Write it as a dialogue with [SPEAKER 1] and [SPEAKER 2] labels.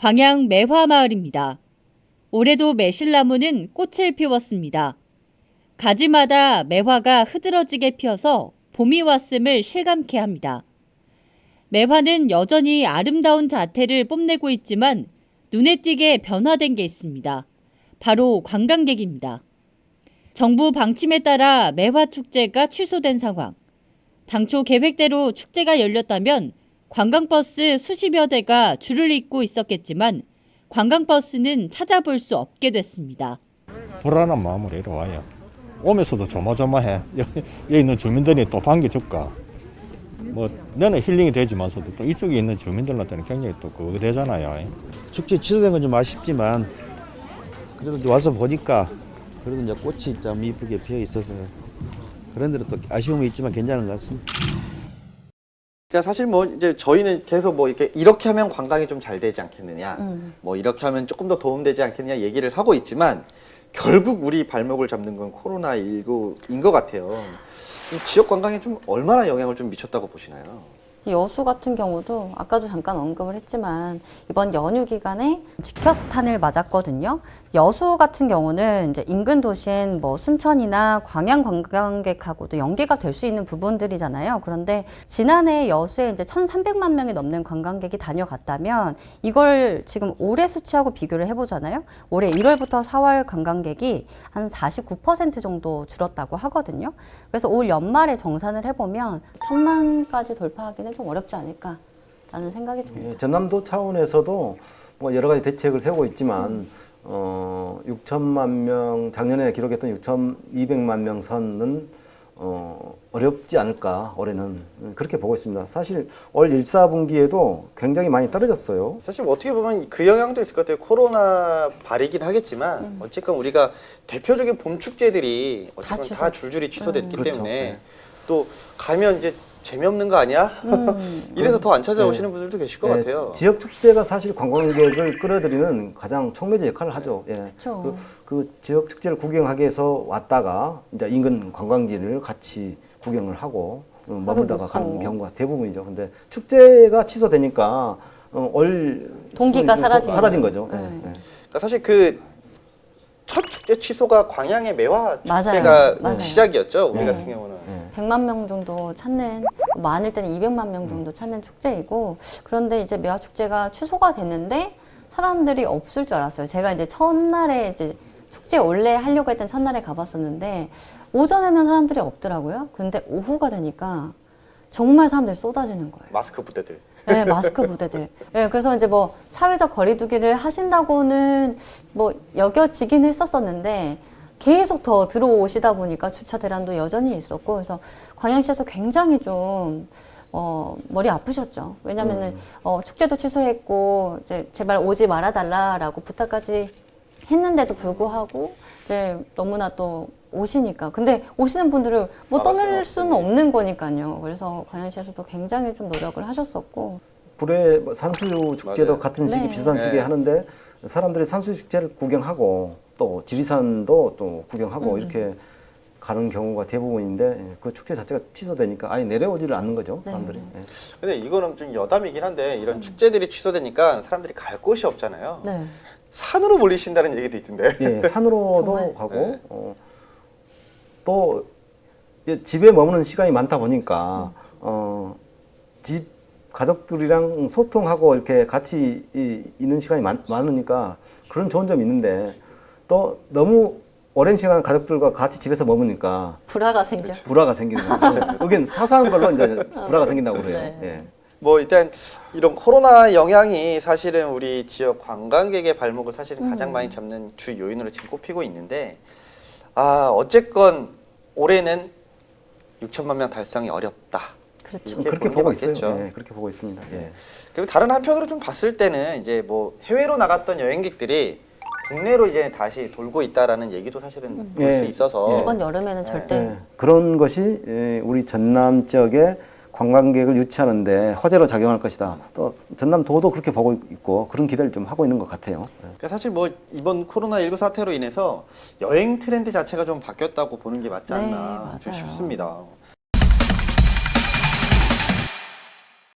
[SPEAKER 1] 광양 매화마을입니다. 올해도 매실나무는 꽃을 피웠습니다. 가지마다 매화가 흐드러지게 피어서 봄이 왔음을 실감케 합니다. 매화는 여전히 아름다운 자태를 뽐내고 있지만 눈에 띄게 변화된 게 있습니다. 바로 관광객입니다. 정부 방침에 따라 매화축제가 취소된 상황. 당초 계획대로 축제가 열렸다면 관광버스 수십여 대가 줄을 잇고 있었겠지만 관광버스는 찾아볼 수 없게 됐습니다.
[SPEAKER 2] 불안한 마음으로 이리와요. 오면서도 조마조마해. 여기 있는 주민들이 또 반겨줄까. 뭐 너는 힐링이 되지만서도 또 이쪽에 있는 주민들한테는 굉장히 또 그거 되잖아요.
[SPEAKER 3] 축제 취소된 건 좀 아쉽지만 그래도 이제 와서 보니까 그래도 이제 꽃이 좀 이쁘게 피어 있어서 그런 데로 또 아쉬움이 있지만 괜찮은 것 같습니다.
[SPEAKER 4] 그러니까 사실 뭐 이제 저희는 계속 뭐 이렇게 하면 관광이 좀 잘 되지 않겠느냐, 뭐 이렇게 하면 조금 더 도움되지 않겠느냐 얘기를 하고 있지만 결국 우리 발목을 잡는 건 코로나19인 것 같아요. 이 지역 관광에 좀 얼마나 영향을 좀 미쳤다고 보시나요?
[SPEAKER 5] 여수 같은 경우도 아까도 잠깐 언급을 했지만 이번 연휴 기간에 직격탄을 맞았거든요. 여수 같은 경우는 이제 인근 도시인 뭐 순천이나 광양 관광객하고도 연계가 될 수 있는 부분들이잖아요. 그런데 지난해 여수에 이제 1,300만 명이 넘는 관광객이 다녀갔다면 이걸 지금 올해 수치하고 비교를 해보잖아요. 올해 1월부터 4월 관광객이 한 49% 정도 줄었다고 하거든요. 그래서 올 연말에 정산을 해보면 1,000만까지 돌파하기는 좀 어렵지 않을까라는 생각이 듭니다.
[SPEAKER 6] 전남도 차원에서도 뭐 여러 가지 대책을 세우고 있지만 6천만 명 작년에 기록했던 6,200만 명 선은 어렵지 않을까 올해는 그렇게 보고 있습니다. 사실 올 1, 4분기에도 굉장히 많이 떨어졌어요.
[SPEAKER 4] 사실 뭐 어떻게 보면 그 영향도 있을 것 같아요. 코로나 발이긴 하겠지만 어쨌건 우리가 대표적인 봄 축제들이 어쨌건 다 줄줄이 취소됐기
[SPEAKER 6] 그렇죠.
[SPEAKER 4] 때문에
[SPEAKER 6] 네.
[SPEAKER 4] 또 가면 이제 재미없는 거 아니야? 이래서 더 안 찾아오시는 분들도 계실 것 같아요.
[SPEAKER 6] 지역 축제가 사실 관광객을 끌어들이는 가장 촉매제 역할을 하죠. 예.
[SPEAKER 5] 그쵸.
[SPEAKER 6] 그 지역 축제를 구경하기 위해서 왔다가 이제 인근 관광지를 같이 구경을 하고 머물다가 가는 경우가 대부분이죠. 근데 축제가 취소되니까 올
[SPEAKER 5] 동기가
[SPEAKER 6] 사라진 거죠.
[SPEAKER 5] 네.
[SPEAKER 6] 예, 예.
[SPEAKER 4] 그러니까 사실 그 첫 축제 취소가 광양의 매화
[SPEAKER 5] 맞아요.
[SPEAKER 4] 축제가
[SPEAKER 5] 맞아요.
[SPEAKER 4] 시작이었죠. 우리
[SPEAKER 5] 네.
[SPEAKER 4] 같은 경우는.
[SPEAKER 5] 100만 명 정도 찾는, 많을 때는 200만 명 정도 찾는 축제이고, 그런데 이제 매화 축제가 취소가 됐는데 사람들이 없을 줄 알았어요. 제가 이제 첫날에 이제 축제 원래 하려고 했던 첫날에 가봤었는데 오전에는 사람들이 없더라고요. 근데 오후가 되니까 정말 사람들이 쏟아지는 거예요.
[SPEAKER 4] 마스크 부대들.
[SPEAKER 5] 네, 마스크 부대들. 네, 그래서 이제 뭐 사회적 거리두기를 하신다고는 뭐 여겨지긴 했었었는데 계속 더 들어오시다 보니까 주차 대란도 여전히 있었고, 그래서 광양시에서 굉장히 좀 머리 아프셨죠. 왜냐면은 축제도 취소했고 이제 제발 오지 말아달라라고 부탁까지 했는데도 불구하고 이제 너무나 또 오시니까. 근데 오시는 분들을 뭐 떠밀 수는 없는 거니까요. 그래서 광양시에서도 굉장히 좀 노력을 하셨었고.
[SPEAKER 6] 불의 산수유 축제도
[SPEAKER 4] 맞아요.
[SPEAKER 6] 같은 시기
[SPEAKER 5] 네.
[SPEAKER 6] 비슷한 시기에
[SPEAKER 4] 네.
[SPEAKER 6] 하는데 사람들이 산수유 축제를 구경하고 또 지리산도 또 구경하고 이렇게 가는 경우가 대부분인데 그 축제 자체가 취소되니까 아예 내려오지를 않는 거죠, 사람들이. 예.
[SPEAKER 4] 근데 이거는 좀 여담이긴 한데 이런 축제들이 취소되니까 사람들이 갈 곳이 없잖아요.
[SPEAKER 5] 네.
[SPEAKER 4] 산으로 몰리신다는 얘기도 있던데.
[SPEAKER 6] 예, 산으로도
[SPEAKER 5] 정말.
[SPEAKER 6] 가고
[SPEAKER 4] 네.
[SPEAKER 6] 또 집에 머무는 시간이 많다 보니까 집 가족들이랑 소통하고 이렇게 같이 있는 시간이 많으니까 그런 좋은 점이 있는데 또 너무 오랜 시간 가족들과 같이 집에서 머무니까
[SPEAKER 5] 불화가 생겨.
[SPEAKER 6] 불화가 생기는 거죠. 여긴 사소한 걸로 이제 불화가 생긴다고 그래요.
[SPEAKER 5] 네.
[SPEAKER 6] 예.
[SPEAKER 4] 뭐 일단 이런 코로나 영향이 사실은 우리 지역 관광객의 발목을 사실은 가장 많이 잡는 주 요인으로 지금 꼽히고 있는데 어쨌건 올해는 6천만 명 달성이 어렵다.
[SPEAKER 5] 그렇죠.
[SPEAKER 4] 이렇게
[SPEAKER 6] 그렇게
[SPEAKER 4] 보는 게
[SPEAKER 6] 보고 있어요.
[SPEAKER 4] 맞겠죠.
[SPEAKER 6] 예, 그렇게 보고 있습니다. 예.
[SPEAKER 4] 그리고 다른 한편으로 좀 봤을 때는 이제 뭐 해외로 나갔던 여행객들이 국내로 이제 다시 돌고 있다라는 얘기도 사실은 볼 수
[SPEAKER 6] 예.
[SPEAKER 4] 있어서
[SPEAKER 5] 이번 여름에는 절대
[SPEAKER 6] 예. 그런 것이 우리 전남 지역의 관광객을 유치하는데 허재로 작용할 것이다. 또 전남도도 그렇게 보고 있고 그런 기대를 좀 하고 있는 것 같아요.
[SPEAKER 4] 그러니까 사실 뭐 이번 코로나19 사태로 인해서 여행 트렌드 자체가 좀 바뀌었다고 보는 게 맞지
[SPEAKER 5] 네,
[SPEAKER 4] 않나 좀
[SPEAKER 5] 맞아요.
[SPEAKER 4] 싶습니다.